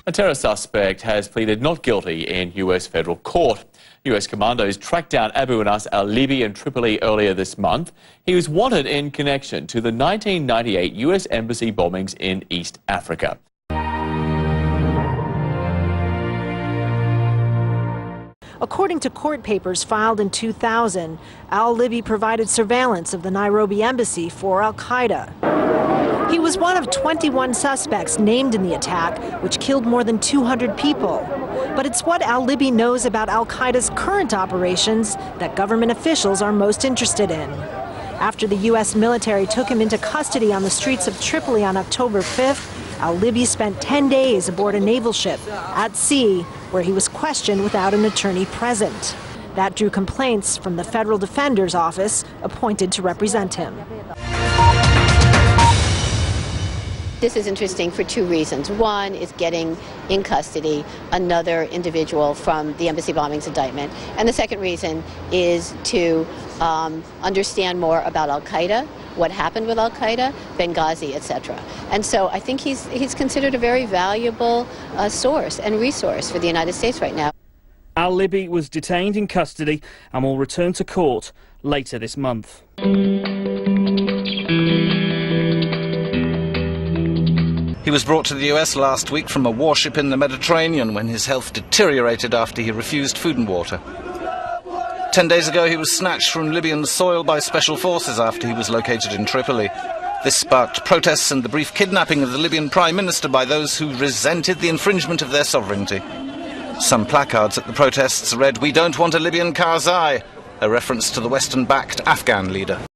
A terror suspect has pleaded not guilty in US federal court. US commandos tracked down Abu Anas al-Libi in Tripoli earlier this month. He was wanted in connection to the 1998 US embassy bombings in East Africa. According to court papers filed in 2000, al-Libi provided surveillance of the Nairobi embassy for al-Qaeda. He was one of 21 suspects named in the attack, which killed more than 200 people. But it's what al-Libi knows about al-Qaeda's current operations that government officials are most interested in. After the U.S. military took him into custody on the streets of Tripoli on October 5th, al-Libi spent 10 days aboard a naval ship at sea, where he was questioned without an attorney present. That drew complaints from the Federal Defender's Office, appointed to represent him. This is interesting for two reasons. One is getting in custody another individual from the embassy bombings indictment. And the second reason is to understand more about al-Qaeda, what happened with al-Qaeda, Benghazi, etc. And so I think he's considered a very valuable source and resource for the United States right now. Al-Libi was detained in custody and will return to court later this month. He was brought to the US last week from a warship in the Mediterranean when his health deteriorated after he refused food and water. 10 days ago, he was snatched from Libyan soil by special forces after he was located in Tripoli. This sparked protests and the brief kidnapping of the Libyan Prime Minister by those who resented the infringement of their sovereignty. Some placards at the protests read, "We don't want a Libyan Karzai," a reference to the Western-backed Afghan leader.